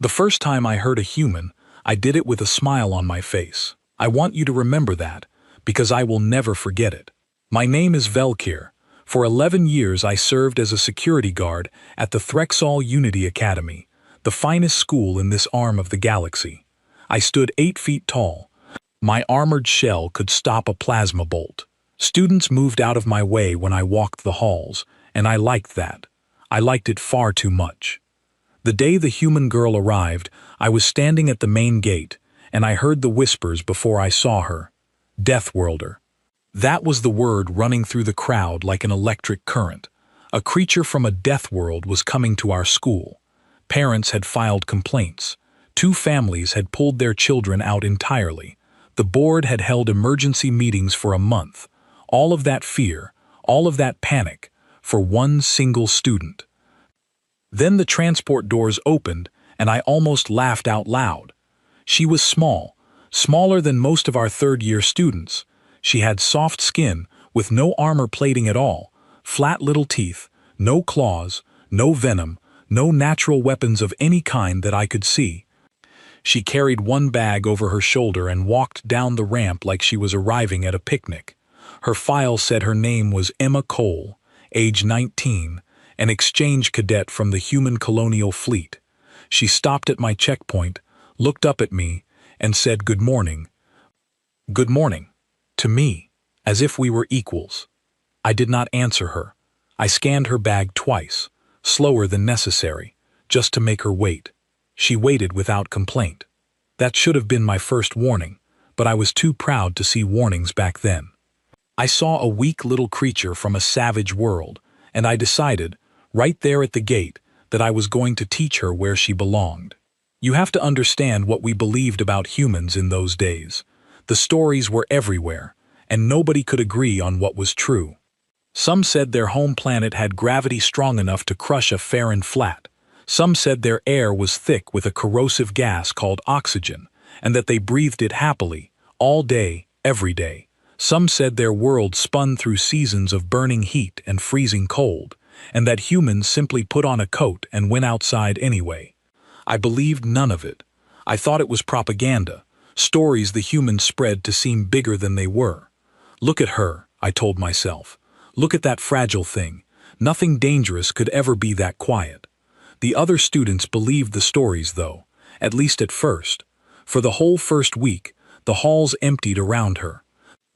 The first time I heard a human, I did it with a smile on my face. I want you to remember that, because I will never forget it. My name is Velkir. For 11 years I served as a security guard at the Threxall Unity Academy, the finest school in this arm of the galaxy. I stood 8 feet tall. My armored shell could stop a plasma bolt. Students moved out of my way when I walked the halls, and I liked that. I liked it far too much. The day the human girl arrived, I was standing at the main gate, and I heard the whispers before I saw her. Deathworlder. That was the word running through the crowd like an electric current. A creature from a death world was coming to our school. Parents had filed complaints. 2 families had pulled their children out entirely. The board had held emergency meetings for a month. All of that fear, all of that panic, for one single student. Then the transport doors opened, and I almost laughed out loud. She was small, smaller than most of our third-year students. She had soft skin, with no armor plating at all, flat little teeth, no claws, no venom, no natural weapons of any kind that I could see. She carried one bag over her shoulder and walked down the ramp like she was arriving at a picnic. Her file said her name was Emma Cole, age 19, an exchange cadet from the human colonial fleet. She stopped at my checkpoint, looked up at me, and said good morning. Good morning. To me, as if we were equals. I did not answer her. I scanned her bag twice, slower than necessary, just to make her wait. She waited without complaint. That should have been my first warning, but I was too proud to see warnings back then. I saw a weak little creature from a savage world, and I decided, right there at the gate, that I was going to teach her where she belonged. You have to understand what we believed about humans in those days. The stories were everywhere, and nobody could agree on what was true. Some said their home planet had gravity strong enough to crush a Farron flat. Some said their air was thick with a corrosive gas called oxygen, and that they breathed it happily, all day, every day. Some said their world spun through seasons of burning heat and freezing cold, and that humans simply put on a coat and went outside anyway. I believed none of it. I thought it was propaganda. Stories the humans spread to seem bigger than they were. Look at her, I told myself. Look at that fragile thing. Nothing dangerous could ever be that quiet. The other students believed the stories, though, at least at first. For the whole first week, the halls emptied around her.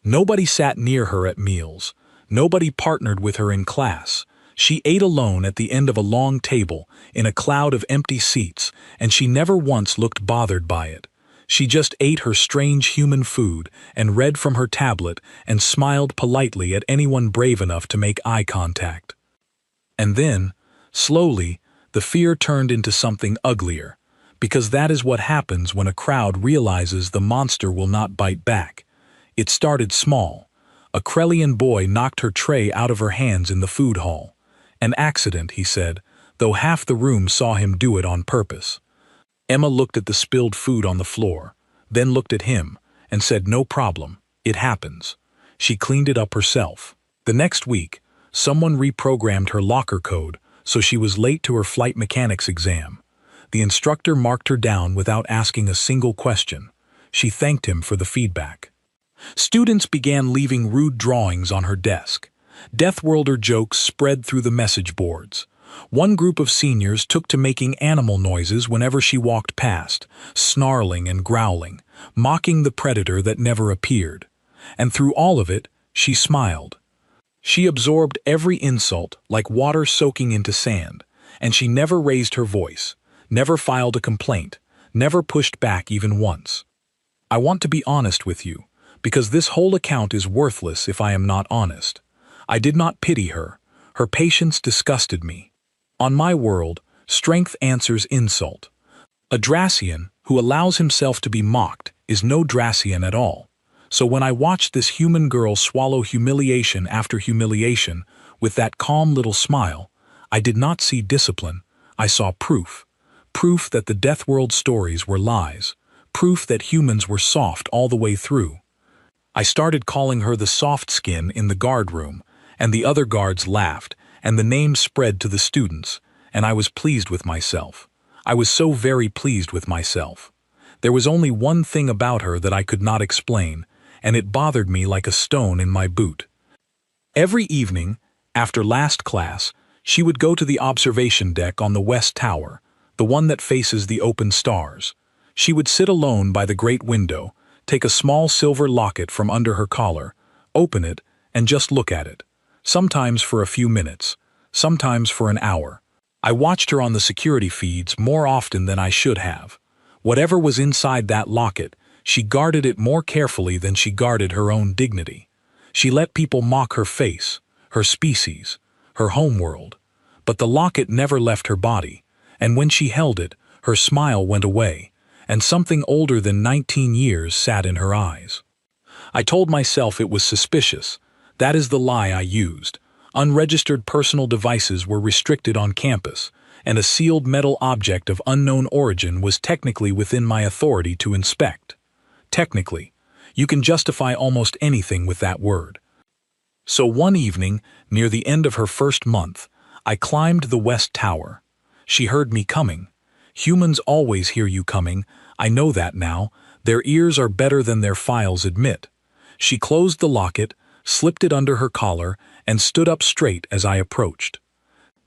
Nobody sat near her at meals. Nobody partnered with her in class. She ate alone at the end of a long table, in a cloud of empty seats, and she never once looked bothered by it. She just ate her strange human food and read from her tablet and smiled politely at anyone brave enough to make eye contact. And then, slowly, the fear turned into something uglier, because that is what happens when a crowd realizes the monster will not bite back. It started small. A Krellian boy knocked her tray out of her hands in the food hall. An accident, he said, though half the room saw him do it on purpose. Emma looked at the spilled food on the floor, then looked at him, and said no problem, it happens. She cleaned it up herself. The next week, someone reprogrammed her locker code, so she was late to her flight mechanics exam. The instructor marked her down without asking a single question. She thanked him for the feedback. Students began leaving rude drawings on her desk. Deathworlder jokes spread through the message boards. One group of seniors took to making animal noises whenever she walked past, snarling and growling, mocking the predator that never appeared. And through all of it, she smiled. She absorbed every insult like water soaking into sand, and she never raised her voice, never filed a complaint, never pushed back even once. I want to be honest with you, because this whole account is worthless if I am not honest. I did not pity her. Her patience disgusted me. On my world, strength answers insult. A Dracian who allows himself to be mocked is no Dracian at all. So when I watched this human girl swallow humiliation after humiliation with that calm little smile, I did not see discipline. I saw proof. Proof that the Deathworld stories were lies. Proof that humans were soft all the way through. I started calling her the soft skin in the guard room, and the other guards laughed, and the name spread to the students, and I was pleased with myself. I was so very pleased with myself. There was only one thing about her that I could not explain, and it bothered me like a stone in my boot. Every evening, after last class, she would go to the observation deck on the west tower, the one that faces the open stars. She would sit alone by the great window, take a small silver locket from under her collar, open it, and just look at it, sometimes for a few minutes, sometimes for an hour. I watched her on the security feeds more often than I should have. Whatever was inside that locket, she guarded it more carefully than she guarded her own dignity. She let people mock her face, her species, her homeworld. But the locket never left her body, and when she held it, her smile went away, and something older than 19 years sat in her eyes. I told myself it was suspicious. That is the lie I used. Unregistered personal devices were restricted on campus, and a sealed metal object of unknown origin was technically within my authority to inspect. Technically, you can justify almost anything with that word. So one evening, near the end of her first month, I climbed the west tower. She heard me coming. Humans always hear you coming. I know that now. Their ears are better than their files admit. She closed the locket, slipped it under her collar, and stood up straight as I approached.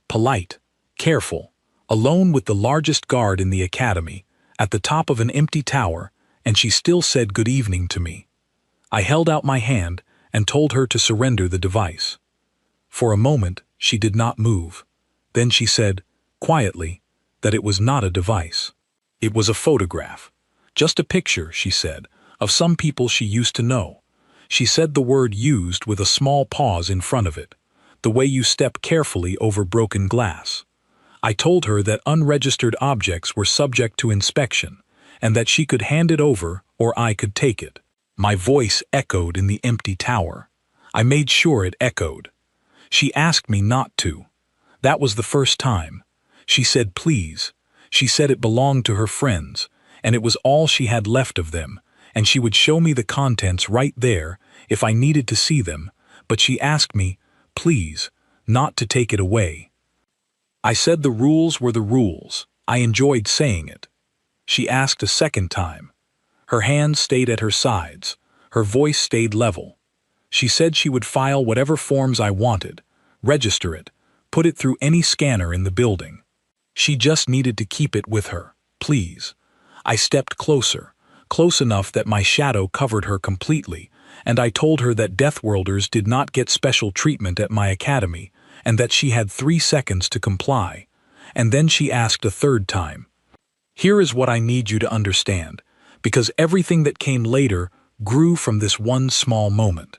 Polite, careful, alone with the largest guard in the academy, at the top of an empty tower, and she still said good evening to me. I held out my hand and told her to surrender the device. For a moment, she did not move. Then she said, quietly, that it was not a device. It was a photograph. Just a picture, she said, of some people she used to know. She said the word used with a small pause in front of it, the way you step carefully over broken glass. I told her that unregistered objects were subject to inspection, and that she could hand it over or I could take it. My voice echoed in the empty tower. I made sure it echoed. She asked me not to. That was the first time. She said please. She said it belonged to her friends, and it was all she had left of them, and she would show me the contents right there if I needed to see them, but she asked me, please, not to take it away. I said the rules were the rules. I enjoyed saying it. She asked a second time. Her hands stayed at her sides. Her voice stayed level. She said she would file whatever forms I wanted, register it, put it through any scanner in the building. She just needed to keep it with her, please. I stepped closer, close enough that my shadow covered her completely, and I told her that Deathworlders did not get special treatment at my academy, and that she had 3 seconds to comply. And then she asked a third time. Here is what I need you to understand, because everything that came later grew from this one small moment.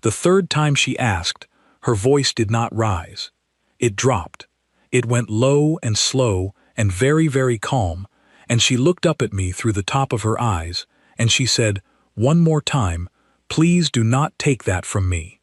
The third time she asked, her voice did not rise. It dropped. It went low and slow and very, very calm, and she looked up at me through the top of her eyes, and she said, one more time, please do not take that from me.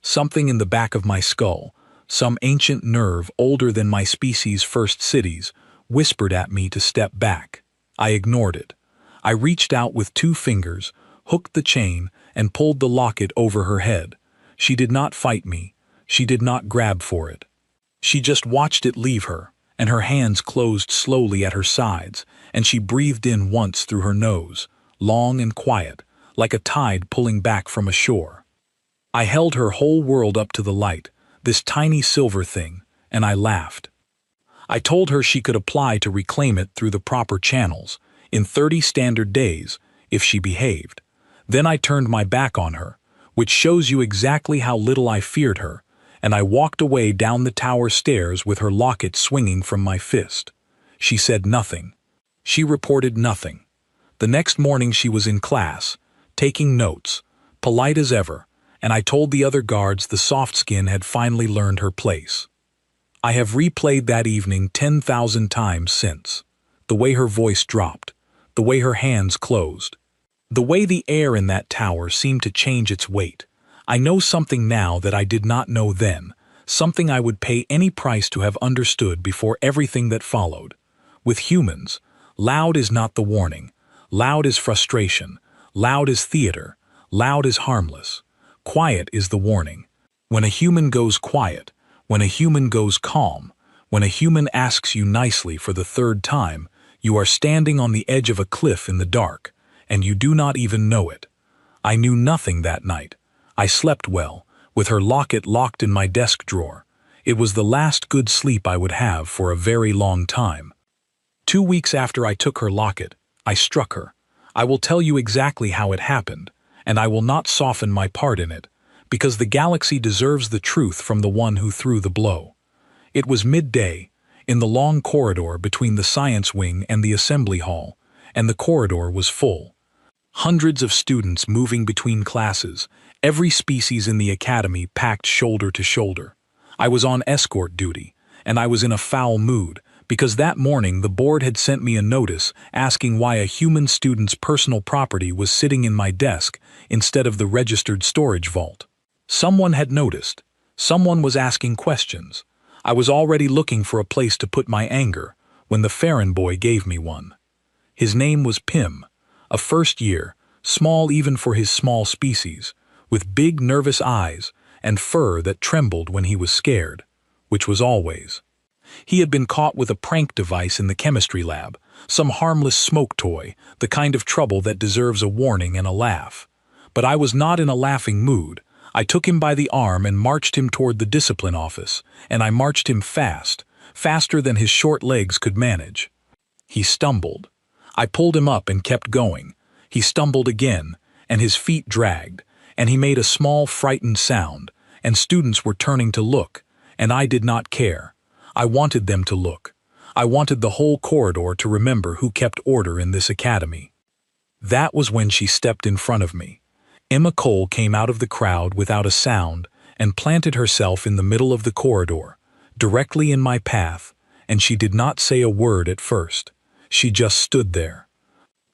Something in the back of my skull, some ancient nerve older than my species' first cities, whispered at me to step back. I ignored it. I reached out with 2 fingers, hooked the chain, and pulled the locket over her head. She did not fight me. She did not grab for it. She just watched it leave her, and her hands closed slowly at her sides, and she breathed in once through her nose, long and quiet, like a tide pulling back from a shore. I held her whole world up to the light, this tiny silver thing, and I laughed. I told her she could apply to reclaim it through the proper channels, in 30 standard days, if she behaved. Then I turned my back on her, which shows you exactly how little I feared her, and I walked away down the tower stairs with her locket swinging from my fist. She said nothing. She reported nothing. The next morning she was in class, taking notes, polite as ever, and I told the other guards the soft skin had finally learned her place. I have replayed that evening 10,000 times since. The way her voice dropped, the way her hands closed, the way the air in that tower seemed to change its weight. I know something now that I did not know then, something I would pay any price to have understood before everything that followed. With humans, loud is not the warning. Loud is frustration. Loud is theater. Loud is harmless. Quiet is the warning. When a human goes quiet, when a human goes calm, When a human asks you nicely for the third time, you are standing on the edge of a cliff in the dark, and you do not even know it. I knew nothing that night. I slept well, with her locket locked in my desk drawer. It was the last good sleep I would have for a very long time. 2 weeks after I took her locket, I struck her. I will tell you exactly how it happened, and I will not soften my part in it, because the galaxy deserves the truth from the one who threw the blow. It was midday, in the long corridor between the science wing and the assembly hall, and the corridor was full. Hundreds of students moving between classes, every species in the academy packed shoulder to shoulder. I was on escort duty, and I was in a foul mood, because that morning the board had sent me a notice asking why a human student's personal property was sitting in my desk instead of the registered storage vault. Someone had noticed. Someone was asking questions. I was already looking for a place to put my anger when the Farron boy gave me one. His name was Pym, a first year, small even for his small species, with big nervous eyes and fur that trembled when he was scared, which was always. He had been caught with a prank device in the chemistry lab, some harmless smoke toy, the kind of trouble that deserves a warning and a laugh. But I was not in a laughing mood. I took him by the arm and marched him toward the discipline office, and I marched him fast, faster than his short legs could manage. He stumbled. I pulled him up and kept going. He stumbled again, and his feet dragged, and he made a small frightened sound, and students were turning to look, and I did not care. I wanted them to look. I wanted the whole corridor to remember who kept order in this academy. That was when she stepped in front of me. Emma Cole came out of the crowd without a sound and planted herself in the middle of the corridor, directly in my path, and she did not say a word at first. She just stood there.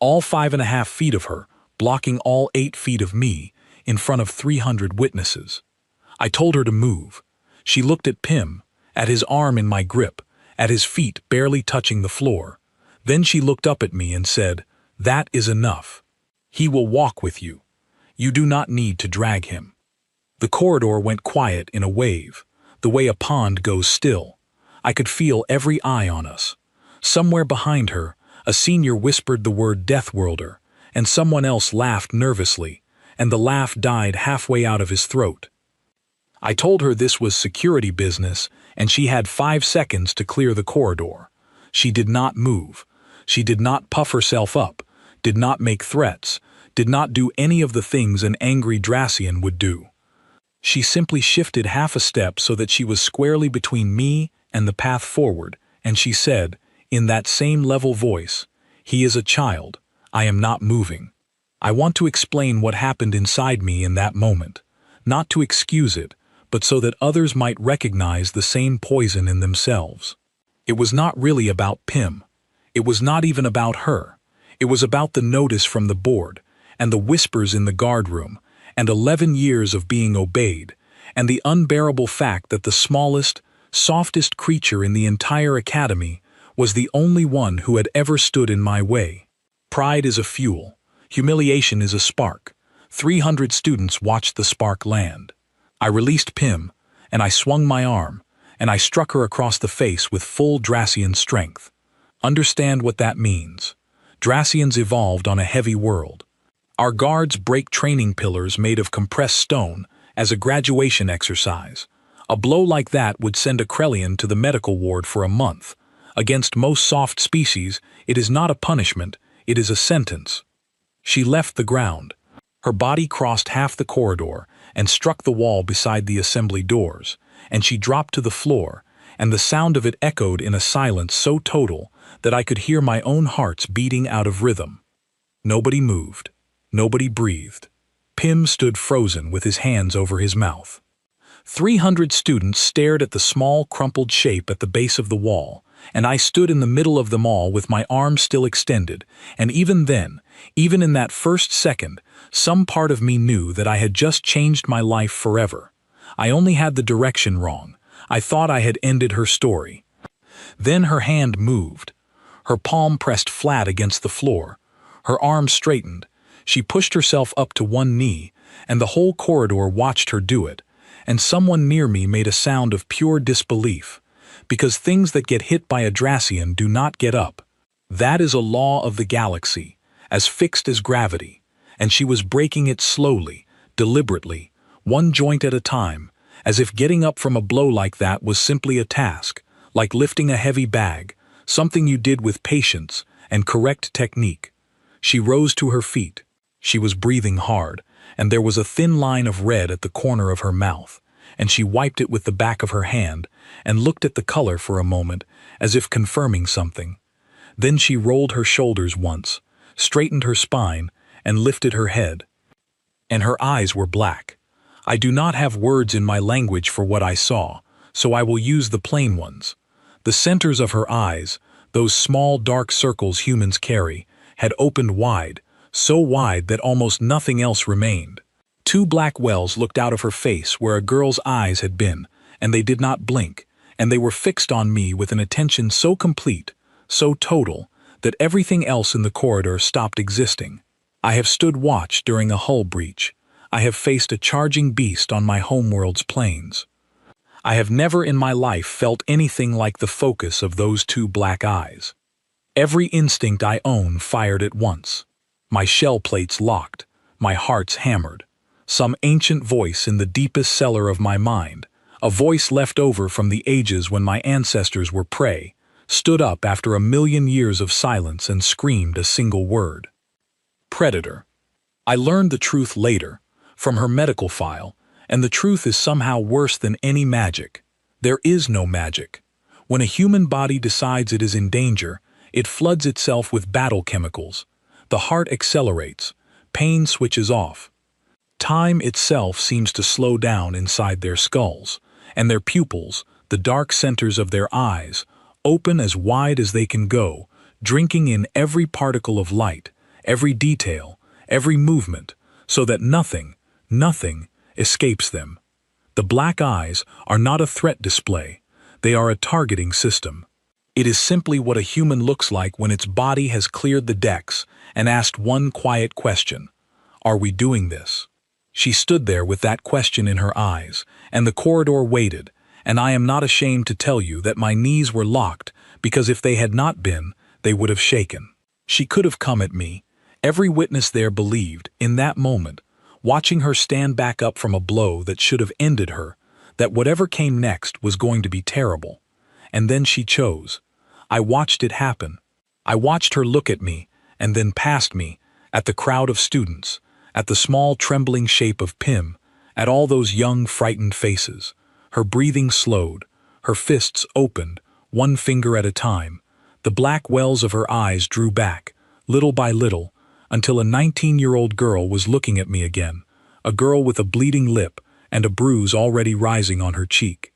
All 5.5 feet of her, blocking all 8 feet of me, in front of 300 witnesses. I told her to move. She looked at Pym, at his arm in my grip, at his feet barely touching the floor. Then she looked up at me and said, "That is enough. He will walk with you. You do not need to drag him." The corridor went quiet in a wave, the way a pond goes still. I could feel every eye on us. Somewhere behind her, a senior whispered the word Deathworlder, and someone else laughed nervously, and the laugh died halfway out of his throat. I told her this was security business, and she had 5 seconds to clear the corridor. She did not move. She did not puff herself up, did not make threats, did not do any of the things an angry Dracian would do. She simply shifted half a step so that she was squarely between me and the path forward, and she said, in that same level voice, "He is a child. I am not moving." I want to explain what happened inside me in that moment, not to excuse it, but so that others might recognize the same poison in themselves. It was not really about Pym. It was not even about her. It was about the notice from the board, and the whispers in the guard room, and 11 years of being obeyed, and the unbearable fact that the smallest, softest creature in the entire academy was the only one who had ever stood in my way. Pride is a fuel. Humiliation is a spark. 300 students watched the spark land. I released Pym, and I swung my arm, and I struck her across the face with full Dracian strength. Understand what that means. Dracians evolved on a heavy world. Our guards break training pillars made of compressed stone as a graduation exercise. A blow like that would send a Krellian to the medical ward for a month. Against most soft species, it is not a punishment, it is a sentence. She left the ground. Her body crossed half the corridor and struck the wall beside the assembly doors, and she dropped to the floor, and the sound of it echoed in a silence so total that I could hear my own heart's beating out of rhythm. Nobody moved. Nobody breathed. Pym stood frozen with his hands over his mouth. 300 students stared at the small, crumpled shape at the base of the wall, and I stood in the middle of them all with my arms still extended, and even then, even in that first second, some part of me knew that I had just changed my life forever. I only had the direction wrong. I thought I had ended her story. Then her hand moved. Her palm pressed flat against the floor. Her arm straightened. She pushed herself up to one knee, and the whole corridor watched her do it, and someone near me made a sound of pure disbelief. because things that get hit by a Dracian do not get up. That is a law of the galaxy, as fixed as gravity, and she was breaking it slowly, deliberately, one joint at a time, as if getting up from a blow like that was simply a task, like lifting a heavy bag, something you did with patience and correct technique. She rose to her feet. She was breathing hard, and there was a thin line of red at the corner of her mouth, and she wiped it with the back of her hand and looked at the color for a moment, as if confirming something. Then she rolled her shoulders once, straightened her spine, and lifted her head. And her eyes were black. I do not have words in my language for what I saw, so I will use the plain ones. The centers of her eyes, those small dark circles humans carry, had opened wide, so wide that almost nothing else remained. Two black wells looked out of her face where a girl's eyes had been, and they did not blink, and they were fixed on me with an attention so complete, so total, that everything else in the corridor stopped existing. I have stood watch during a hull breach. I have faced a charging beast on my homeworld's plains. I have never in my life felt anything like the focus of those two black eyes. Every instinct I own fired at once. My shell plates locked, my hearts hammered. Some ancient voice in the deepest cellar of my mind, a voice left over from the ages when my ancestors were prey, stood up after 1,000,000 years of silence and screamed a single word. Predator. I learned the truth later, from her medical file, and the truth is somehow worse than any magic. There is no magic. When a human body decides it is in danger, it floods itself with battle chemicals. The heart accelerates, pain switches off. Time itself seems to slow down inside their skulls, and their pupils, the dark centers of their eyes, open as wide as they can go, drinking in every particle of light, every detail, every movement, so that nothing escapes them. The black eyes are not a threat display, they are a targeting system. It is simply what a human looks like when its body has cleared the decks and asked one quiet question: are we doing this? She stood there with that question in her eyes, and the corridor waited, and I am not ashamed to tell you that my knees were locked, because if they had not been, they would have shaken. She could have come at me. Every witness there believed, in that moment, watching her stand back up from a blow that should have ended her, that whatever came next was going to be terrible. And then she chose. I watched it happen. I watched her look at me, and then past me, at the crowd of students, at the small trembling shape of Pym, at all those young frightened faces. Her breathing slowed, her fists opened, one finger at a time. The black wells of her eyes drew back, little by little, until a 19-year-old girl was looking at me again, a girl with a bleeding lip and a bruise already rising on her cheek.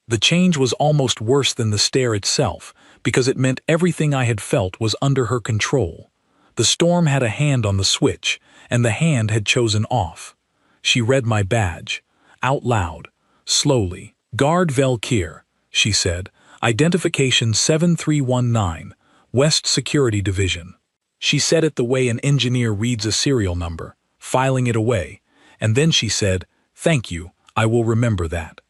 The change was almost worse than the stare itself, because it meant everything I had felt was under her control. The storm had a hand on the switch, and the hand had chosen off. She read my badge, out loud, slowly. "Guard Velkir," she said, "Identification 7319, West Security Division." She said it the way an engineer reads a serial number, filing it away, and then she said, "Thank you, I will remember that."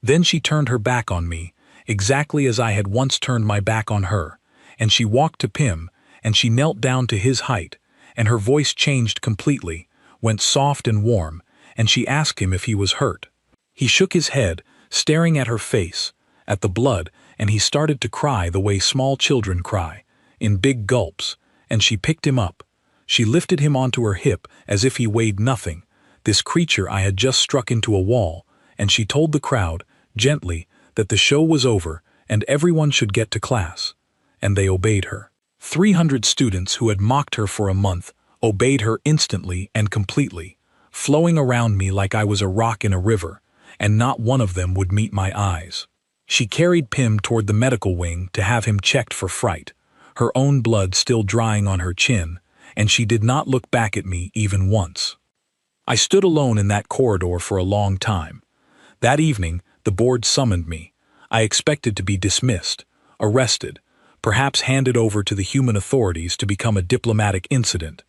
Then she turned her back on me, exactly as I had once turned my back on her, and she walked to Pym, and she knelt down to his height, and her voice changed completely, went soft and warm, and she asked him if he was hurt. He shook his head, staring at her face, at the blood, and he started to cry the way small children cry, in big gulps, and she picked him up. She lifted him onto her hip as if he weighed nothing, this creature I had just struck into a wall, and she told the crowd, gently, that the show was over and everyone should get to class. And they obeyed her. 300 students who had mocked her for a month obeyed her instantly and completely, flowing around me like I was a rock in a river, and not one of them would meet my eyes. She carried Pym toward the medical wing to have him checked for fright, her own blood still drying on her chin, and she did not look back at me even once. I stood alone in that corridor for a long time. That evening, the board summoned me. I expected to be dismissed, arrested, perhaps handed over to the human authorities to become a diplomatic incident.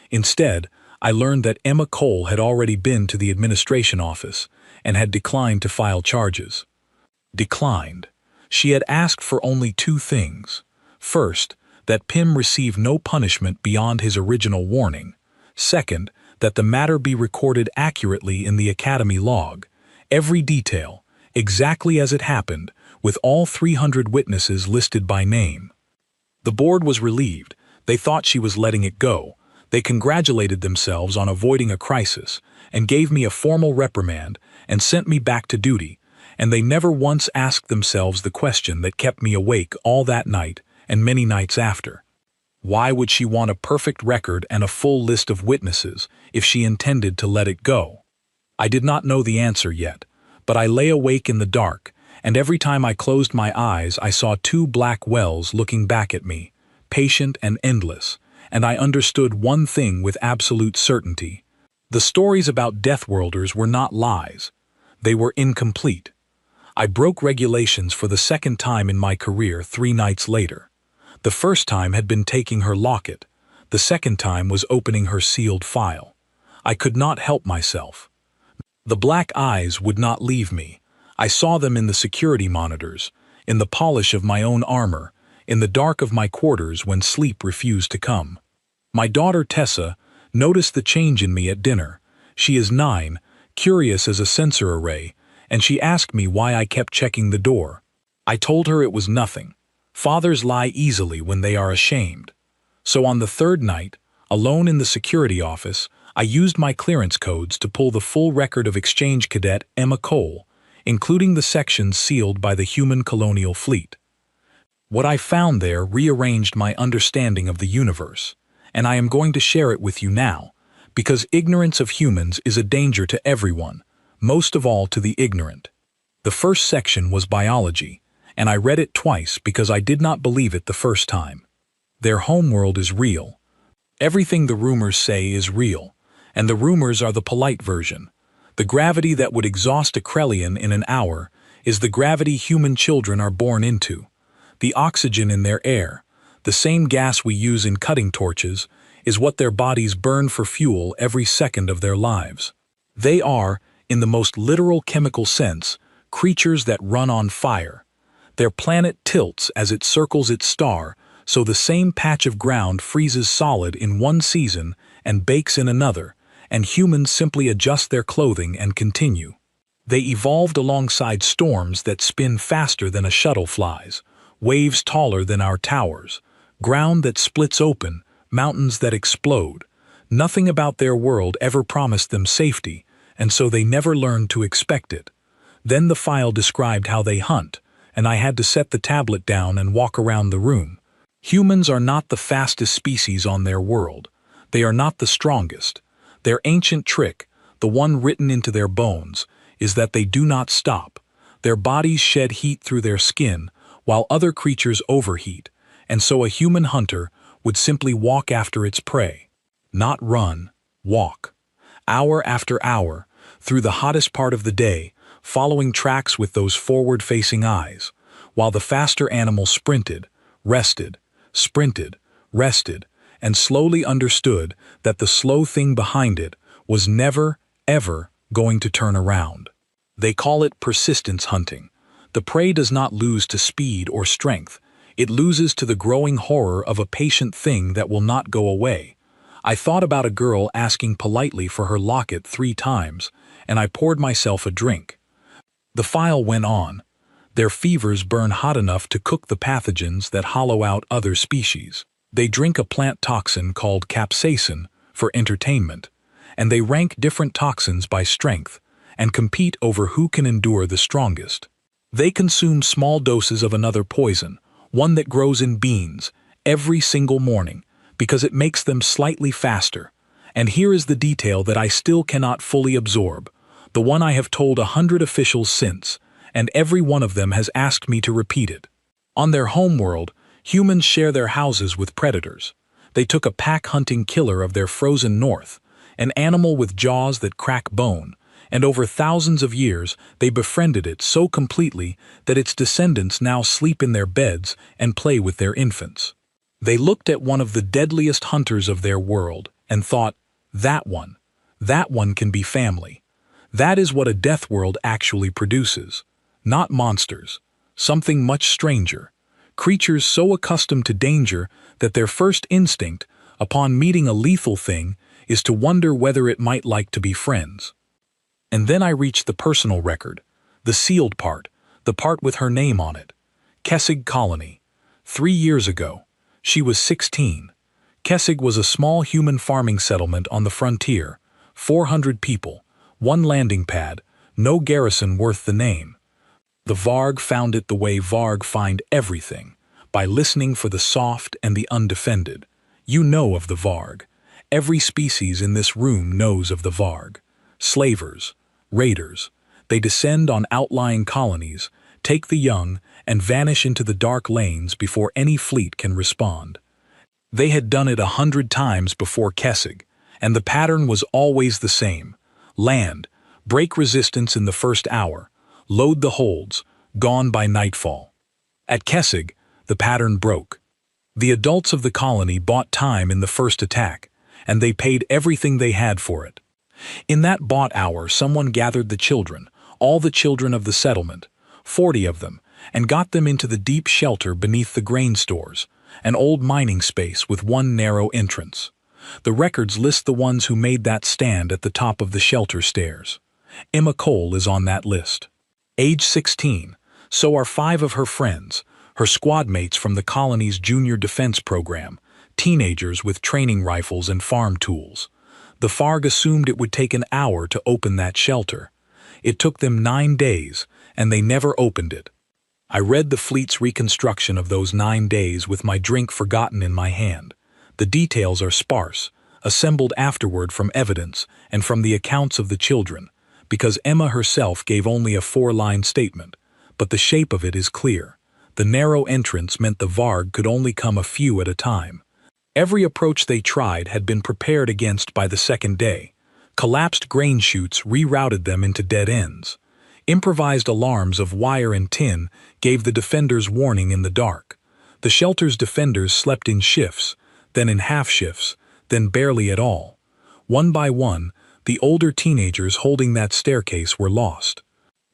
Instead, I learned that Emma Cole had already been to the administration office and had declined to file charges. Declined. She had asked for only two things. First, that Pym receive no punishment beyond his original warning. Second, that the matter be recorded accurately in the Academy log, every detail, exactly as it happened, with all 300 witnesses listed by name. The board was relieved. They thought she was letting it go. They congratulated themselves on avoiding a crisis, and gave me a formal reprimand, and sent me back to duty, and they never once asked themselves the question that kept me awake all that night and many nights after. Why would she want a perfect record and a full list of witnesses if she intended to let it go? I did not know the answer yet, but I lay awake in the dark, and every time I closed my eyes I saw two black wells looking back at me, patient and endless, and I understood one thing with absolute certainty. The stories about Deathworlders were not lies. They were incomplete. I broke regulations for the second time in my career 3 nights later. The first time had been taking her locket. The second time was opening her sealed file. I could not help myself. The black eyes would not leave me. I saw them in the security monitors, in the polish of my own armor, in the dark of my quarters when sleep refused to come. My daughter Tessa noticed the change in me at dinner. She is 9, curious as a sensor array, and she asked me why I kept checking the door. I told her it was nothing. Fathers lie easily when they are ashamed. So on the third night, alone in the security office, I used my clearance codes to pull the full record of exchange cadet Emma Cole, including the sections sealed by the human colonial fleet. What I found there rearranged my understanding of the universe, and I am going to share it with you now, because ignorance of humans is a danger to everyone, most of all to the ignorant. The first section was biology, and I read it twice because I did not believe it the first time. Their homeworld is real. Everything the rumors say is real, and the rumors are the polite version. The gravity that would exhaust a Krellian in an hour is the gravity human children are born into. The oxygen in their air, the same gas we use in cutting torches, is what their bodies burn for fuel every second of their lives. They are, in the most literal chemical sense, creatures that run on fire. Their planet tilts as it circles its star, so the same patch of ground freezes solid in one season and bakes in another, and humans simply adjust their clothing and continue. They evolved alongside storms that spin faster than a shuttle flies, waves taller than our towers, ground that splits open, mountains that explode. Nothing about their world ever promised them safety, and so they never learned to expect it. Then the file described how they hunt, and I had to set the tablet down and walk around the room. Humans are not the fastest species on their world. They are not the strongest. Their ancient trick, the one written into their bones, is that they do not stop. Their bodies shed heat through their skin, while other creatures overheat, and so a human hunter would simply walk after its prey. Not run, walk. Hour after hour, through the hottest part of the day, following tracks with those forward-facing eyes, while the faster animal sprinted, rested, sprinted, rested, and slowly understood that the slow thing behind it was never, ever going to turn around. They call it persistence hunting. The prey does not lose to speed or strength. It loses to the growing horror of a patient thing that will not go away. I thought about a girl asking politely for her locket 3 times, and I poured myself a drink. The file went on. Their fevers burn hot enough to cook the pathogens that hollow out other species. They drink a plant toxin called capsaicin for entertainment, and they rank different toxins by strength and compete over who can endure the strongest. They consume small doses of another poison, one that grows in beans, every single morning, because it makes them slightly faster. And here is the detail that I still cannot fully absorb, the one I have told 100 officials since, and every one of them has asked me to repeat it. On their homeworld, humans share their houses with predators. They took a pack-hunting killer of their frozen north, an animal with jaws that crack bone, and over thousands of years they befriended it so completely that its descendants now sleep in their beds and play with their infants. They looked at one of the deadliest hunters of their world and thought, that one can be family. That is what a death world actually produces. Not monsters, Something much stranger. Creatures so accustomed to danger that their first instinct, upon meeting a lethal thing, is to wonder whether it might like to be friends. And then I reached the personal record, the sealed part, the part with her name on it. Kessig Colony. 3 years ago. She was 16. Kessig was a small human farming settlement on the frontier, 400 people, 1 landing pad, no garrison worth the name. The Varg found it the way Varg find everything, by listening for the soft and the undefended. You know of the Varg. Every species in this room knows of the Varg. Slavers, raiders. They descend on outlying colonies, take the young, and vanish into the dark lanes before any fleet can respond. They had done it 100 times before Kessig, and the pattern was always the same. Land, break resistance in the first hour, load the holds, gone by nightfall. At Kessig, the pattern broke. The adults of the colony bought time in the first attack, and they paid everything they had for it. In that bought hour, someone gathered the children, all the children of the settlement, 40 of them, and got them into the deep shelter beneath the grain stores, an old mining space with 1 narrow entrance. The records list the ones who made that stand at the top of the shelter stairs. Emma Cole is on that list. Age 16, so are 5 of her friends, her squad mates from the colony's junior defense program, teenagers with training rifles and farm tools. The Varg assumed it would take an hour to open that shelter. It took them 9 days, and they never opened it. I read the fleet's reconstruction of those 9 days with my drink forgotten in my hand. The details are sparse, assembled afterward from evidence and from the accounts of the children, because Emma herself gave only a 4-line statement, but the shape of it is clear. The narrow entrance meant the Varg could only come a few at a time. Every approach they tried had been prepared against by the second day. Collapsed grain chutes rerouted them into dead ends. Improvised alarms of wire and tin gave the defenders warning in the dark. The shelter's defenders slept in shifts, then in half shifts, then barely at all. One by one, the older teenagers holding that staircase were lost.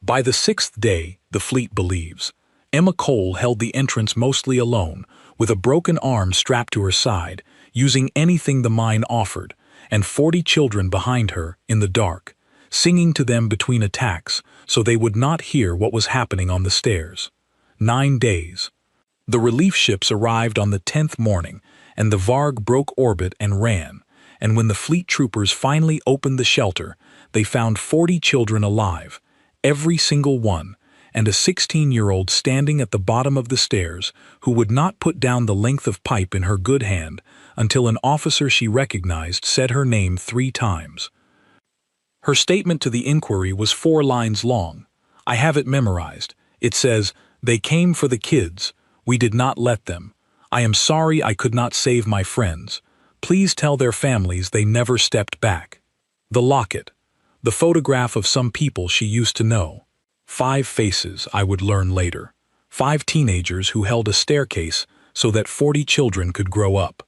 By the 6th day, the fleet believes, Emma Cole held the entrance mostly alone, with a broken arm strapped to her side, using anything the mine offered, and 40 children behind her in the dark, singing to them between attacks so they would not hear what was happening on the stairs. 9 days. The relief ships arrived on the 10th morning, and the Varg broke orbit and ran, and when the fleet troopers finally opened the shelter, they found 40 children alive, every single one, and a 16-year-old standing at the bottom of the stairs who would not put down the length of pipe in her good hand until an officer she recognized said her name 3 times. Her statement to the inquiry was 4 lines long. I have it memorized. It says, "They came for the kids. We did not let them. I am sorry I could not save my friends. Please tell their families they never stepped back." The locket. The photograph of some people she used to know. 5 faces, I would learn later. 5 teenagers who held a staircase so that 40 children could grow up.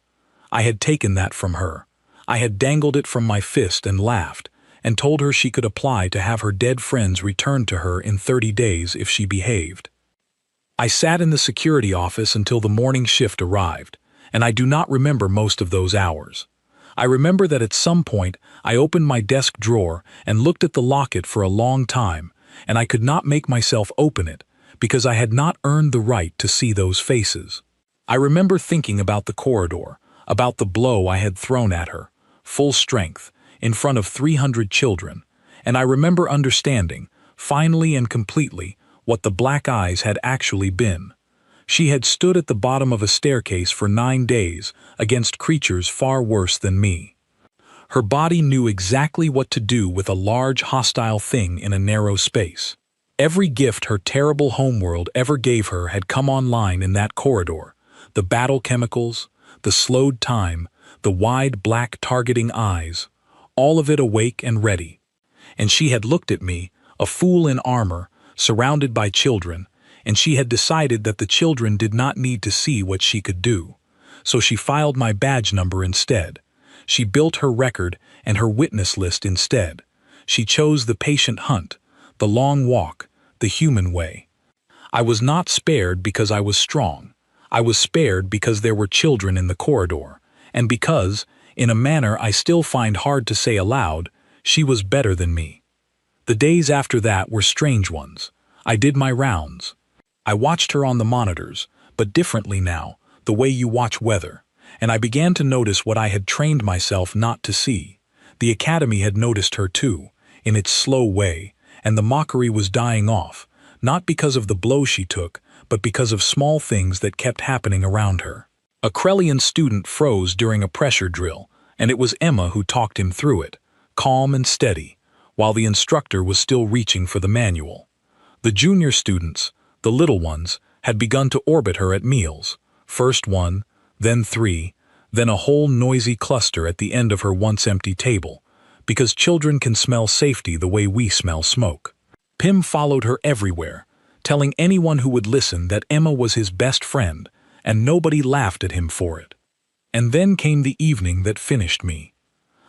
I had taken that from her. I had dangled it from my fist and laughed, and told her she could apply to have her dead friends returned to her in 30 days if she behaved. I sat in the security office until the morning shift arrived, and I do not remember most of those hours. I remember that at some point I opened my desk drawer and looked at the locket for a long time, and I could not make myself open it because I had not earned the right to see those faces. I remember thinking about the corridor, about the blow I had thrown at her, full strength, in front of 300 children, and I remember understanding, finally and completely, what the black eyes had actually been. She had stood at the bottom of a staircase for 9 days against creatures far worse than me. Her body knew exactly what to do with a large hostile thing in a narrow space. Every gift her terrible homeworld ever gave her had come online in that corridor. The battle chemicals, the slowed time, the wide black targeting eyes, all of it awake and ready. And she had looked at me, a fool in armor, surrounded by children, and she had decided that the children did not need to see what she could do. So she filed my badge number instead. She built her record and her witness list instead. She chose the patient hunt, the long walk, the human way. I was not spared because I was strong. I was spared because there were children in the corridor, and because, in a manner I still find hard to say aloud, she was better than me. The days after that were strange ones. I did my rounds. I watched her on the monitors, but differently now, the way you watch weather, and I began to notice what I had trained myself not to see. The Academy had noticed her too, in its slow way, and the mockery was dying off, not because of the blow she took, but because of small things that kept happening around her. A Krellian student froze during a pressure drill, and it was Emma who talked him through it, calm and steady, while the instructor was still reaching for the manual. The junior students, the little ones, had begun to orbit her at meals, first one, then three, then a whole noisy cluster at the end of her once empty table, because children can smell safety the way we smell smoke. Pim followed her everywhere, telling anyone who would listen that Emma was his best friend, and nobody laughed at him for it. And then came the evening that finished me.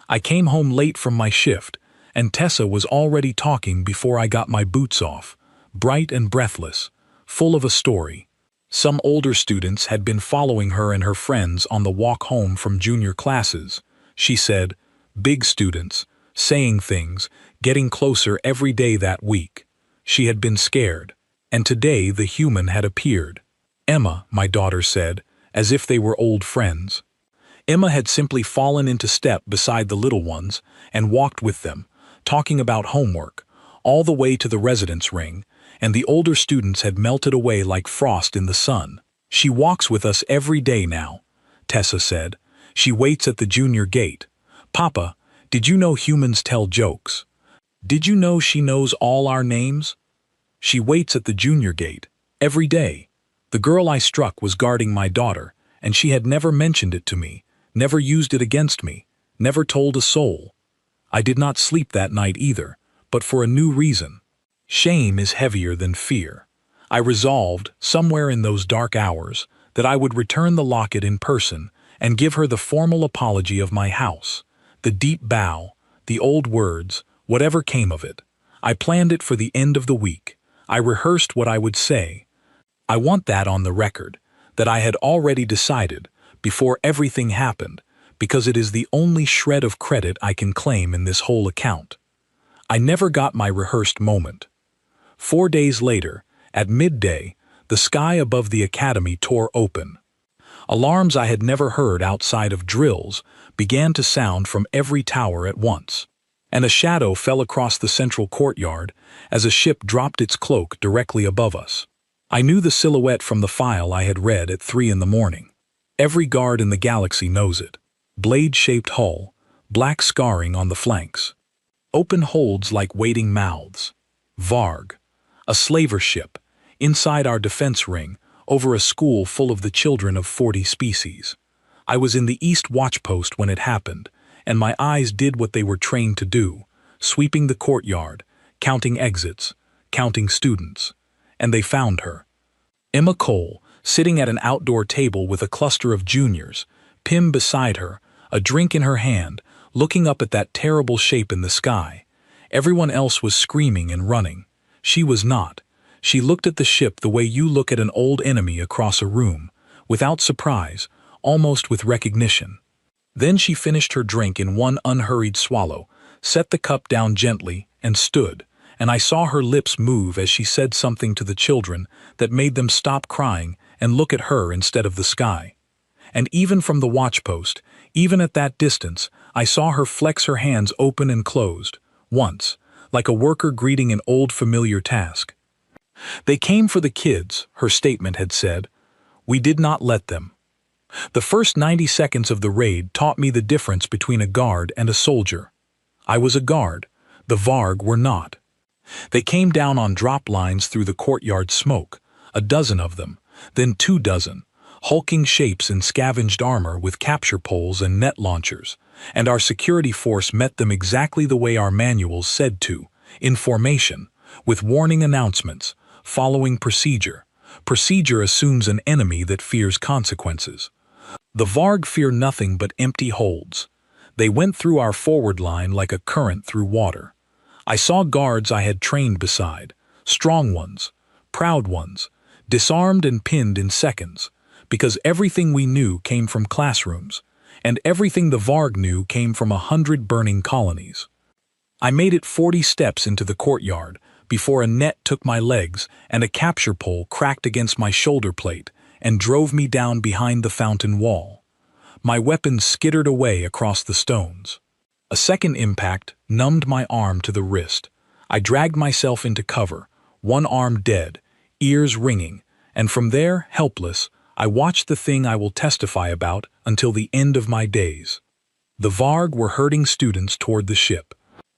I came home late from my shift, and Tessa was already talking before I got my boots off, bright and breathless, full of a story. Some older students had been following her and her friends on the walk home from junior classes. She said, big students, saying things, getting closer every day that week. She had been scared, and today the human had appeared. Emma, my daughter said, as if they were old friends. Emma had simply fallen into step beside the little ones and walked with them, talking about homework, all the way to the residence ring, and the older students had melted away like frost in the sun. She walks with us every day now, Tessa said. She waits at the junior gate. Papa, did you know humans tell jokes? Did you know she knows all our names? She waits at the junior gate, every day. The girl I struck was guarding my daughter, and she had never mentioned it to me, never used it against me, never told a soul. I did not sleep that night either, but for a new reason. Shame is heavier than fear. I resolved, somewhere in those dark hours, that I would return the locket in person and give her the formal apology of my house, the deep bow, the old words, whatever came of it. I planned it for the end of the week. I rehearsed what I would say. I want that on the record, that I had already decided, before everything happened, because it is the only shred of credit I can claim in this whole account. I never got my rehearsed moment. 4 days later, at midday, the sky above the academy tore open. Alarms I had never heard outside of drills began to sound from every tower at once, and a shadow fell across the central courtyard as a ship dropped its cloak directly above us. I knew the silhouette from the file I had read at 3 in the morning. Every guard in the galaxy knows it. Blade-shaped hull, black scarring on the flanks. Open holds like waiting mouths. Varg, a slaver ship, inside our defense ring, over a school full of the children of 40 species. I was in the East Watchpost when it happened, and my eyes did what they were trained to do, sweeping the courtyard, counting exits, counting students. And they found her. Emma Cole, sitting at an outdoor table with a cluster of juniors, Pim beside her, a drink in her hand, looking up at that terrible shape in the sky. Everyone else was screaming and running. She was not. She looked at the ship the way you look at an old enemy across a room, without surprise, almost with recognition. Then she finished her drink in one unhurried swallow, set the cup down gently, and stood, and I saw her lips move as she said something to the children that made them stop crying and look at her instead of the sky. And even from the watchpost, even at that distance, I saw her flex her hands open and closed, once, like a worker greeting an old familiar task. They came for the kids, her statement had said. We did not let them. The first 90 seconds of the raid taught me the difference between a guard and a soldier. I was a guard. The Varg were not. They came down on drop lines through the courtyard smoke, a dozen of them, then 2 dozen, hulking shapes in scavenged armor with capture poles and net launchers, and our security force met them exactly the way our manuals said to, in formation, with warning announcements, following procedure. Procedure assumes an enemy that fears consequences. The Varg fear nothing but empty holds. They went through our forward line like a current through water. I saw guards I had trained beside, strong ones, proud ones, disarmed and pinned in seconds, because everything we knew came from classrooms, and everything the Varg knew came from 100 burning colonies. I made it 40 steps into the courtyard before a net took my legs and a capture pole cracked against my shoulder plate and drove me down behind the fountain wall. My weapons skittered away across the stones. A second impact numbed my arm to the wrist. I dragged myself into cover, one arm dead, ears ringing, and from there, helpless, I watched the thing I will testify about until the end of my days. The Varg were herding students toward the ship.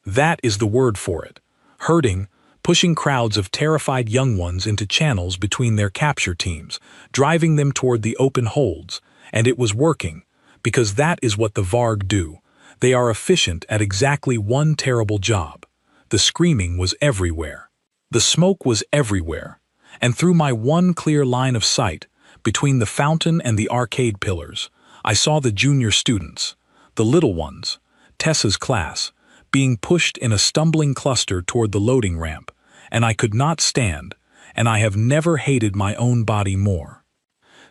That is the word for it. Herding, pushing crowds of terrified young ones into channels between their capture teams, driving them toward the open holds, and it was working, because that is what the Varg do. They are efficient at exactly one terrible job. The screaming was everywhere. The smoke was everywhere, and through my one clear line of sight, between the fountain and the arcade pillars, I saw the junior students, the little ones, Tessa's class, being pushed in a stumbling cluster toward the loading ramp, and I could not stand, and I have never hated my own body more.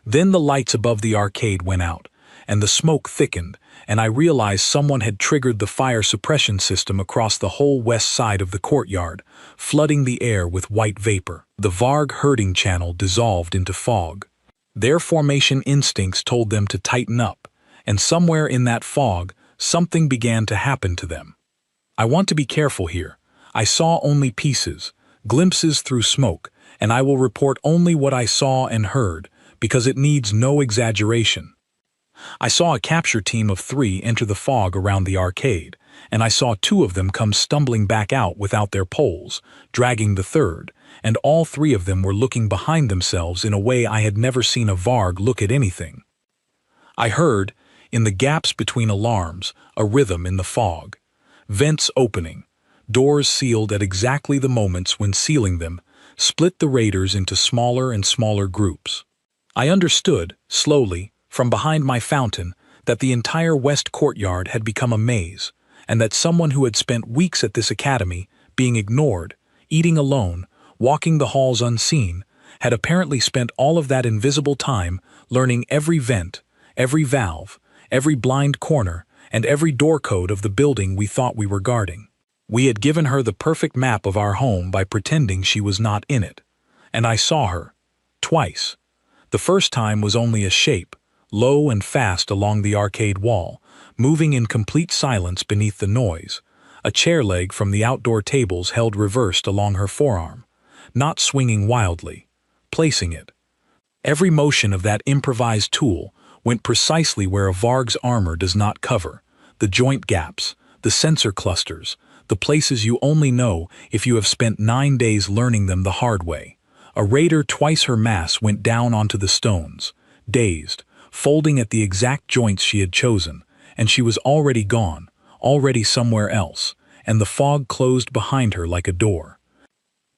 Then the lights above the arcade went out, and the smoke thickened, and I realized someone had triggered the fire suppression system across the whole west side of the courtyard, flooding the air with white vapor. The Varg herding channel dissolved into fog. Their formation instincts told them to tighten up, and somewhere in that fog, something began to happen to them. I want to be careful here. I saw only pieces, glimpses through smoke, and I will report only what I saw and heard, because it needs no exaggeration. I saw a capture team of 3 enter the fog around the arcade, and I saw 2 of them come stumbling back out without their poles, dragging the third, and all 3 of them were looking behind themselves in a way I had never seen a Varg look at anything. I heard, in the gaps between alarms, a rhythm in the fog. Vents opening, doors sealed at exactly the moments when sealing them, split the raiders into smaller and smaller groups. I understood, slowly, from behind my fountain, that the entire west courtyard had become a maze, and that someone who had spent weeks at this academy, being ignored, eating alone, walking the halls unseen, had apparently spent all of that invisible time learning every vent, every valve, every blind corner, and every door code of the building we thought we were guarding. We had given her the perfect map of our home by pretending she was not in it. And I saw her. Twice. The first time was only a shape, low and fast along the arcade wall, moving in complete silence beneath the noise, a chair leg from the outdoor tables held reversed along her forearm, not swinging wildly, placing it. Every motion of that improvised tool went precisely where a Varg's armor does not cover, the joint gaps, the sensor clusters, the places you only know if you have spent 9 days learning them the hard way. A raider twice her mass went down onto the stones, dazed, folding at the exact joints she had chosen, and she was already gone, already somewhere else, and the fog closed behind her like a door.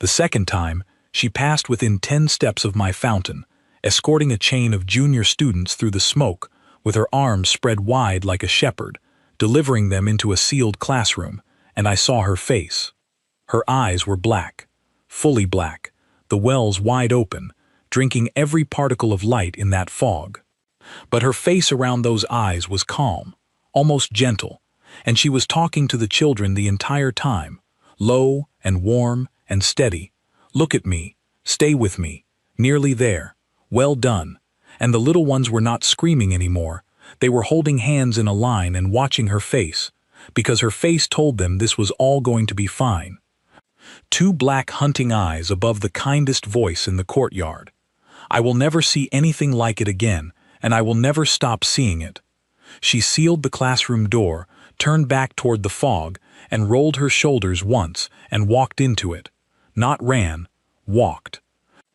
The second time, she passed within 10 steps of my fountain, escorting a chain of junior students through the smoke, with her arms spread wide like a shepherd, delivering them into a sealed classroom, and I saw her face. Her eyes were black, fully black, the wells wide open, drinking every particle of light in that fog. But her face around those eyes was calm, almost gentle, and she was talking to the children the entire time, low and warm and steady. Look at me, stay with me, nearly there, well done. And the little ones were not screaming anymore. They were holding hands in a line and watching her face, because her face told them this was all going to be fine. 2 black hunting eyes above the kindest voice in the courtyard. I will never see anything like it again, and I will never stop seeing it. She sealed the classroom door, turned back toward the fog, and rolled her shoulders once and walked into it. Not ran, walked.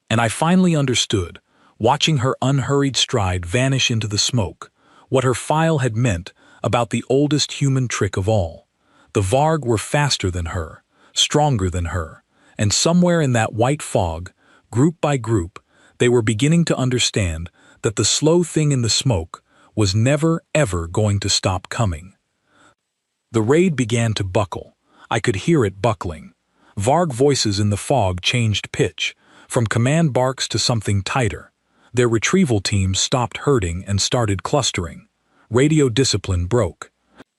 And I finally understood, watching her unhurried stride vanish into the smoke, what her file had meant about the oldest human trick of all. The Varg were faster than her, stronger than her, and somewhere in that white fog, group by group, they were beginning to understand that the slow thing in the smoke was never, ever going to stop coming. The raid began to buckle. I could hear it buckling. Varg voices in the fog changed pitch, from command barks to something tighter. Their retrieval teams stopped herding and started clustering. Radio discipline broke.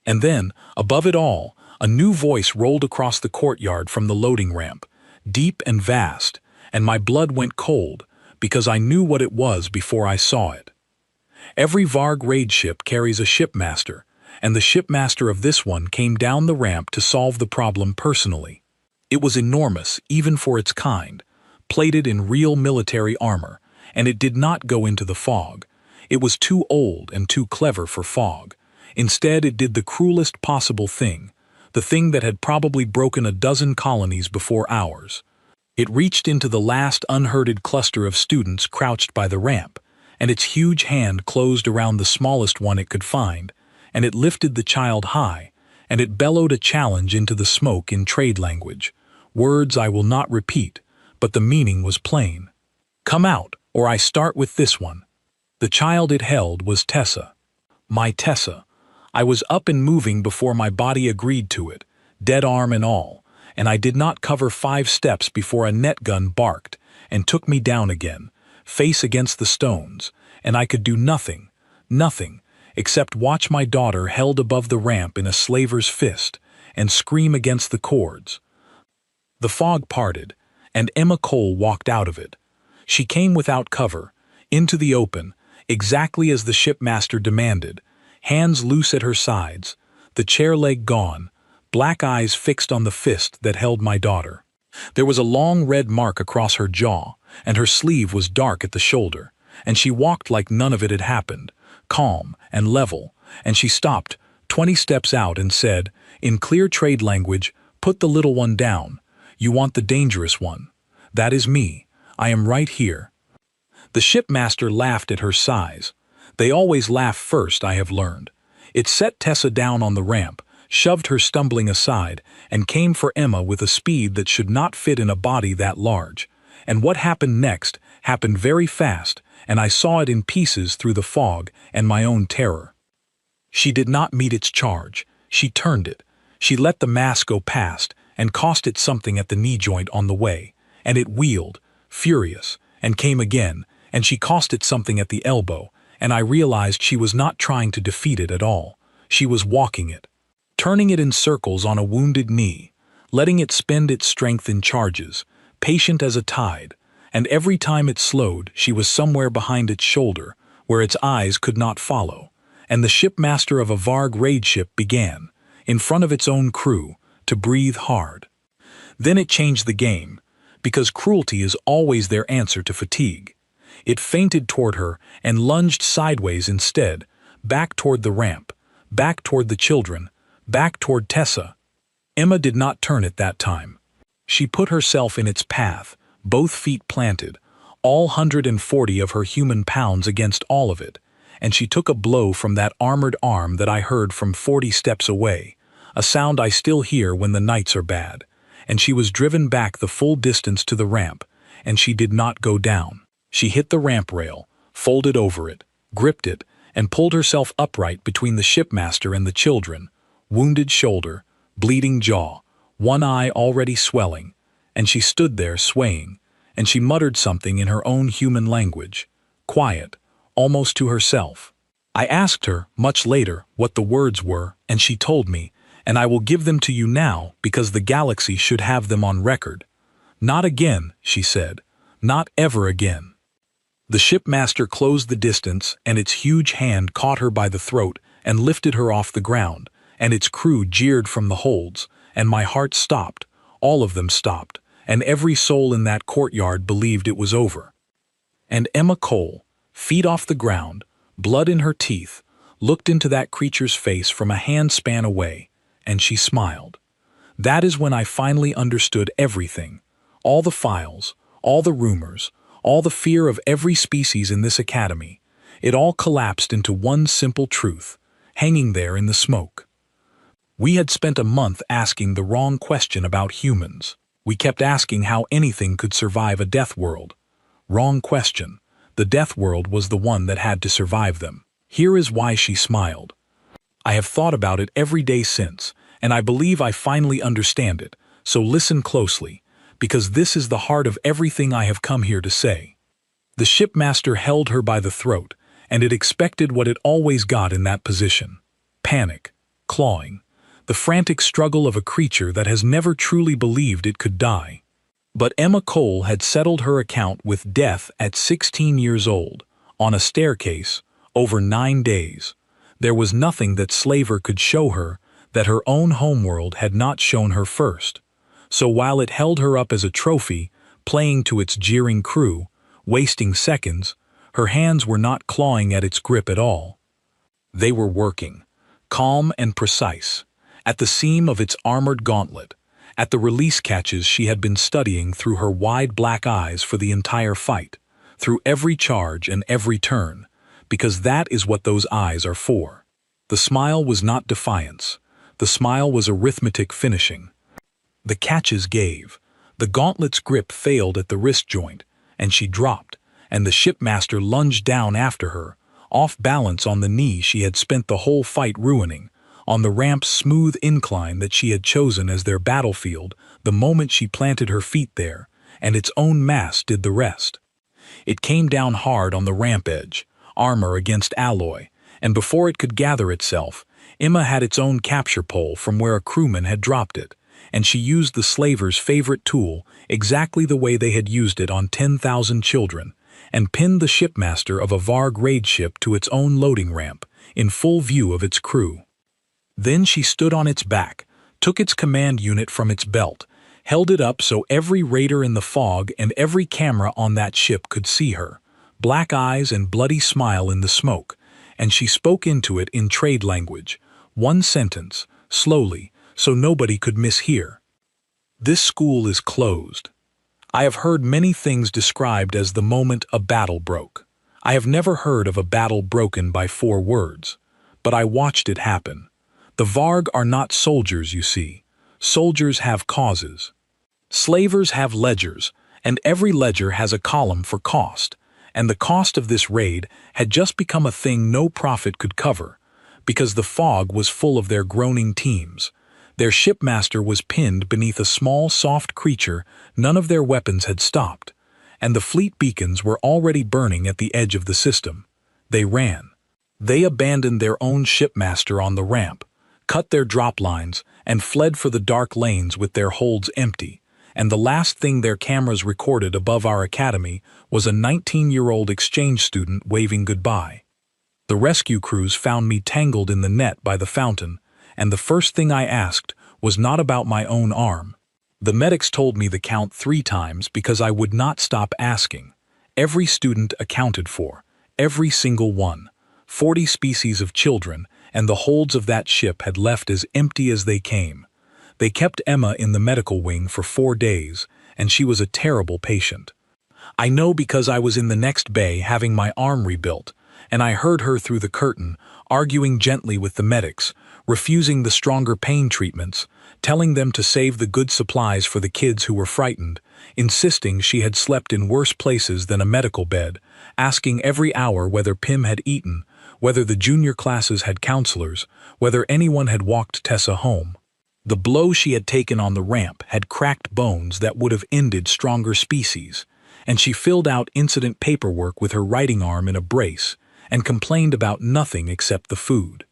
And then, above it all, a new voice rolled across the courtyard from the loading ramp, deep and vast, and my blood went cold because I knew what it was before I saw it. Every Varg raid ship carries a shipmaster, and the shipmaster of this one came down the ramp to solve the problem personally. It was enormous, even for its kind, plated in real military armor, and it did not go into the fog. It was too old and too clever for fog. Instead, it did the cruelest possible thing, the thing that had probably broken a dozen colonies before ours. It reached into the last unherded cluster of students crouched by the ramp, and its huge hand closed around the smallest one it could find, and it lifted the child high, and it bellowed a challenge into the smoke in trade language, words I will not repeat, but the meaning was plain. Come out, or I start with this one. The child it held was Tessa. My Tessa. I was up and moving before my body agreed to it, dead arm and all, and I did not cover 5 steps before a net gun barked and took me down again, face against the stones, and I could do nothing, except watch my daughter held above the ramp in a slaver's fist and scream against the cords. The fog parted, and Emma Cole walked out of it. She came without cover, into the open, exactly as the shipmaster demanded, hands loose at her sides, the chair leg gone, black eyes fixed on the fist that held my daughter. There was a long red mark across her jaw, and her sleeve was dark at the shoulder, and she walked like none of it had happened, calm and level, and she stopped 20 steps out and said, in clear trade language, "Put the little one down. You want the dangerous one. That is me. I am right here." The shipmaster laughed at her size. They always laugh first, I have learned. It set Tessa down on the ramp, shoved her stumbling aside, and came for Emma with a speed that should not fit in a body that large. And what happened next happened very fast, and I saw it in pieces through the fog and my own terror. She did not meet its charge. She turned it. She let the mass go past and cost it something at the knee joint on the way, and it wheeled, furious, and came again, and she cost it something at the elbow, and I realized she was not trying to defeat it at all. She was walking it, turning it in circles on a wounded knee, letting it spend its strength in charges, patient as a tide, and every time it slowed, she was somewhere behind its shoulder, where its eyes could not follow, and the shipmaster of a Varg raid ship began, in front of its own crew, to breathe hard. Then it changed the game, because cruelty is always their answer to fatigue. It feinted toward her and lunged sideways instead, back toward the ramp, back toward the children, back toward Tessa. Emma did not turn it that time. She put herself in its path, both feet planted, all 140 of her human pounds against all of it, and she took a blow from that armored arm that I heard from 40 steps away, a sound I still hear when the nights are bad, and she was driven back the full distance to the ramp, and she did not go down. She hit the ramp rail, folded over it, gripped it, and pulled herself upright between the shipmaster and the children, wounded shoulder, bleeding jaw, one eye already swelling, and she stood there swaying, and she muttered something in her own human language, quiet, almost to herself. I asked her, much later, what the words were, and she told me, and I will give them to you now because the galaxy should have them on record. Not again, she said, not ever again. The shipmaster closed the distance, and its huge hand caught her by the throat and lifted her off the ground, and its crew jeered from the holds, and my heart stopped, all of them stopped, and every soul in that courtyard believed it was over. And Emma Cole, feet off the ground, blood in her teeth, looked into that creature's face from a handspan away, and she smiled. That is when I finally understood everything, all the files, all the rumors, all the fear of every species in this academy. It all collapsed into one simple truth, hanging there in the smoke. We had spent a month asking the wrong question about humans. We kept asking how anything could survive a death world. Wrong question. The death world was the one that had to survive them. Here is why she smiled. I have thought about it every day since, and I believe I finally understand it, so listen closely, because this is the heart of everything I have come here to say. The shipmaster held her by the throat, and it expected what it always got in that position. Panic, clawing, the frantic struggle of a creature that has never truly believed it could die. But Emma Cole had settled her account with death at 16 years old, on a staircase, over 9 days. There was nothing that Slaver could show her that her own homeworld had not shown her first. So while it held her up as a trophy, playing to its jeering crew, wasting seconds, her hands were not clawing at its grip at all. They were working, calm and precise, at the seam of its armored gauntlet, at the release catches she had been studying through her wide black eyes for the entire fight, through every charge and every turn, because that is what those eyes are for. The smile was not defiance. The smile was arithmetic finishing. The catches gave. The gauntlet's grip failed at the wrist joint, and she dropped, and the shipmaster lunged down after her, off balance on the knee she had spent the whole fight ruining, on the ramp's smooth incline that she had chosen as their battlefield the moment she planted her feet there, and its own mass did the rest. It came down hard on the ramp edge, armor against alloy, and before it could gather itself, Emma had its own capture pole from where a crewman had dropped it, and she used the slaver's favorite tool exactly the way they had used it on 10,000 children, and pinned the shipmaster of a Varg raid ship to its own loading ramp, in full view of its crew. Then she stood on its back, took its command unit from its belt, held it up so every raider in the fog and every camera on that ship could see her, black eyes and bloody smile in the smoke, and she spoke into it in trade language, one sentence, slowly, so nobody could mishear. This school is closed. I have heard many things described as the moment a battle broke. I have never heard of a battle broken by 4 words, but I watched it happen. The Varg are not soldiers, you see. Soldiers have causes. Slavers have ledgers, and every ledger has a column for cost, and the cost of this raid had just become a thing no profit could cover, because the fog was full of their groaning teams. Their shipmaster was pinned beneath a small, soft creature none of their weapons had stopped, and the fleet beacons were already burning at the edge of the system. They ran. They abandoned their own shipmaster on the ramp, cut their drop lines, and fled for the dark lanes with their holds empty, and the last thing their cameras recorded above our academy was a 19-year-old exchange student waving goodbye. The rescue crews found me tangled in the net by the fountain, and the first thing I asked was not about my own arm. The medics told me the count 3 times because I would not stop asking. Every student accounted for, every single one. 40 species of children, and the holds of that ship had left as empty as they came. They kept Emma in the medical wing for 4 days, and she was a terrible patient. I know because I was in the next bay having my arm rebuilt, and I heard her through the curtain, arguing gently with the medics, refusing the stronger pain treatments, telling them to save the good supplies for the kids who were frightened, insisting she had slept in worse places than a medical bed, asking every hour whether Pym had eaten, whether the junior classes had counselors, whether anyone had walked Tessa home. The blow she had taken on the ramp had cracked bones that would have ended stronger species, and she filled out incident paperwork with her writing arm in a brace and complained about nothing except the food.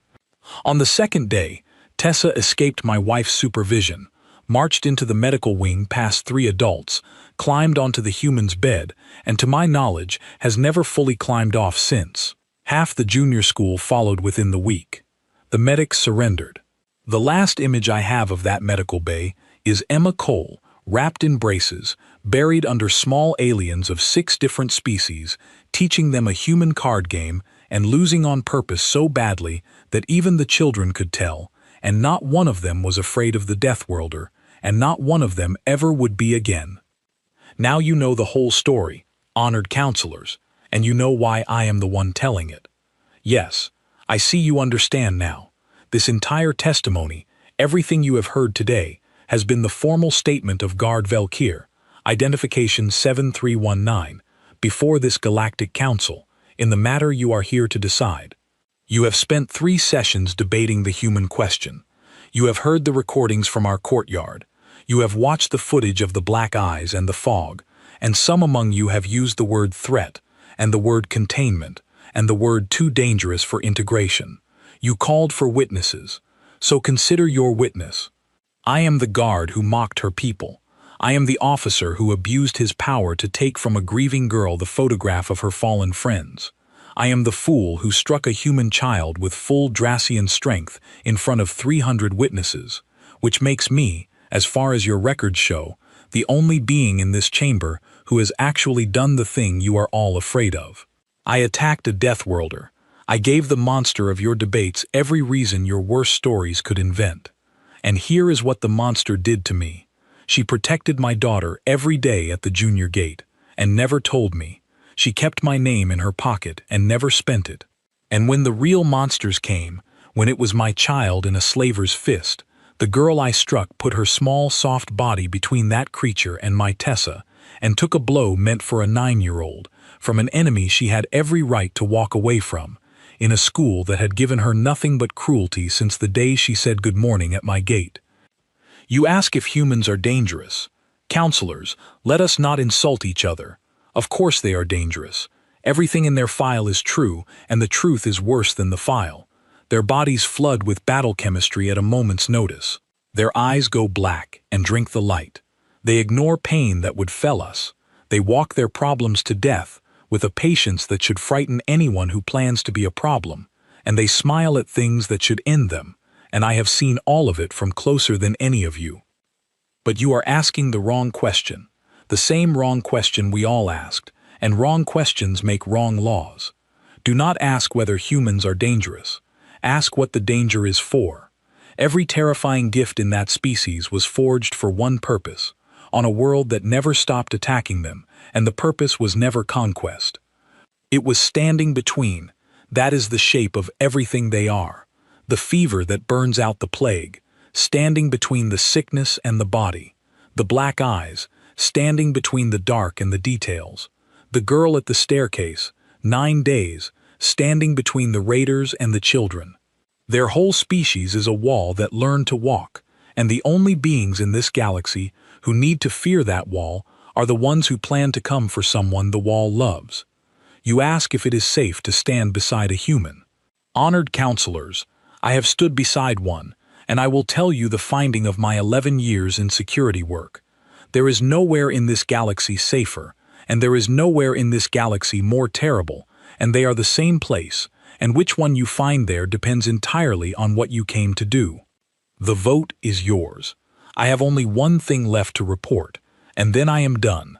On the 2nd day, Tessa escaped my wife's supervision, marched into the medical wing past 3 adults, climbed onto the human's bed, and to my knowledge has never fully climbed off since. Half the junior school followed within the week. The medics surrendered. The last image I have of that medical bay is Emma Cole, wrapped in braces, buried under small aliens of 6 different species, teaching them a human card game and losing on purpose so badly that even the children could tell, and not one of them was afraid of the Deathworlder, and not one of them ever would be again. Now you know the whole story, honored counselors, and you know why I am the one telling it. Yes, I see you understand now. This entire testimony, everything you have heard today, has been the formal statement of Guard Velkir, Identification 7319, before this Galactic Council, in the matter you are here to decide. You have spent 3 sessions debating the human question. You have heard the recordings from our courtyard. You have watched the footage of the black eyes and the fog, and some among you have used the word threat, and the word containment, and the word too dangerous for integration. You called for witnesses, so consider your witness. I am the guard who mocked her people. I am the officer who abused his power to take from a grieving girl the photograph of her fallen friends. I am the fool who struck a human child with full Dracian strength in front of 300 witnesses, which makes me, as far as your records show, the only being in this chamber who has actually done the thing you are all afraid of. I attacked a Deathworlder. I gave the monster of your debates every reason your worst stories could invent. And here is what the monster did to me. She protected my daughter every day at the junior gate, and never told me. She kept my name in her pocket and never spent it. And when the real monsters came, when it was my child in a slaver's fist, the girl I struck put her small, soft body between that creature and my Tessa, and took a blow meant for a 9-year-old, from an enemy she had every right to walk away from, in a school that had given her nothing but cruelty since the day she said good morning at my gate. You ask if humans are dangerous. Counselors, let us not insult each other. Of course they are dangerous. Everything in their file is true, and the truth is worse than the file. Their bodies flood with battle chemistry at a moment's notice. Their eyes go black and drink the light. They ignore pain that would fell us. They walk their problems to death with a patience that should frighten anyone who plans to be a problem, and they smile at things that should end them, and I have seen all of it from closer than any of you. But you are asking the wrong question, the same wrong question we all asked, and wrong questions make wrong laws. Do not ask whether humans are dangerous. Ask what the danger is for. Every terrifying gift in that species was forged for one purpose, on a world that never stopped attacking them, and the purpose was never conquest. It was standing between. That is the shape of everything they are. The fever that burns out the plague, standing between the sickness and the body. The black eyes, standing between the dark and the details. The girl at the staircase, 9 days, standing between the raiders and the children. Their whole species is a wall that learned to walk, and the only beings in this galaxy who need to fear that wall are the ones who plan to come for someone the wall loves. You ask if it is safe to stand beside a human. Honored counselors, I have stood beside one, and I will tell you the finding of my 11 years in security work. There is nowhere in this galaxy safer, and there is nowhere in this galaxy more terrible, and they are the same place, and which one you find there depends entirely on what you came to do. The vote is yours. I have only one thing left to report, and then I am done.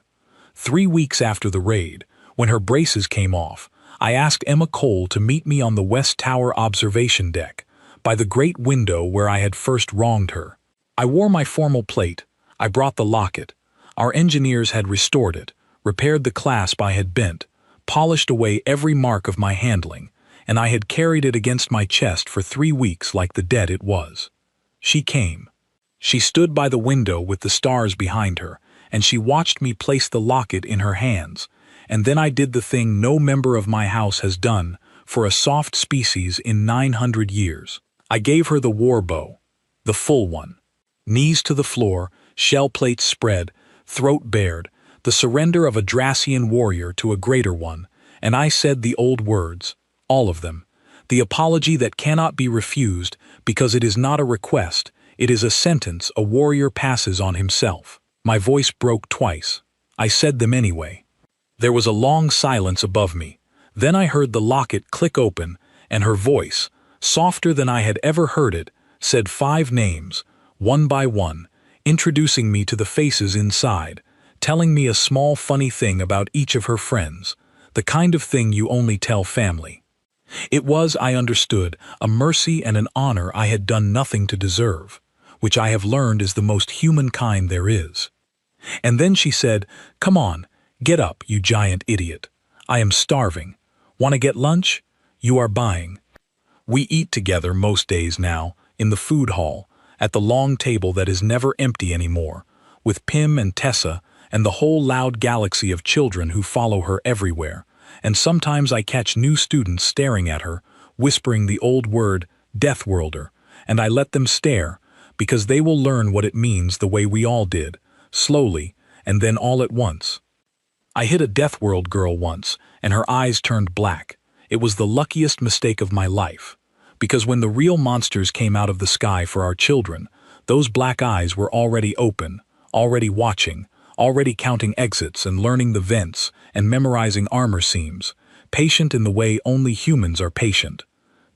3 weeks after the raid, when her braces came off, I asked Emma Cole to meet me on the West Tower observation deck, by the great window where I had first wronged her. I wore my formal plate. I brought the locket. Our engineers had restored it, repaired the clasp I had bent, polished away every mark of my handling, and I had carried it against my chest for 3 weeks like the debt it was. She came. She stood by the window with the stars behind her, and she watched me place the locket in her hands, and then I did the thing no member of my house has done for a soft species in 900 years. I gave her the war bow, the full one. Knees to the floor, shell plates spread, throat bared, the surrender of a Dracian warrior to a greater one, and I said the old words, all of them, the apology that cannot be refused because it is not a request, it is a sentence a warrior passes on himself. My voice broke twice. I said them anyway. There was a long silence above me. Then I heard the locket click open, and her voice, softer than I had ever heard it, said 5 names, one by one, introducing me to the faces inside, telling me a small funny thing about each of her friends, the kind of thing you only tell family. It was, I understood, a mercy and an honor I had done nothing to deserve, which I have learned is the most human kind there is. And then she said, "Come on, get up, you giant idiot. I am starving. Want to get lunch? You are buying." We eat together most days now, in the food hall, at the long table that is never empty anymore, with Pim and Tessa and the whole loud galaxy of children who follow her everywhere, and sometimes I catch new students staring at her, whispering the old word, Deathworlder, and I let them stare, because they will learn what it means the way we all did, slowly, and then all at once. I hit a Deathworld girl once, and her eyes turned black. It was the luckiest mistake of my life. Because when the real monsters came out of the sky for our children, those black eyes were already open, already watching, already counting exits and learning the vents and memorizing armor seams, patient in the way only humans are patient.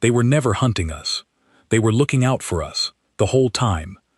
They were never hunting us. They were looking out for us, the whole time,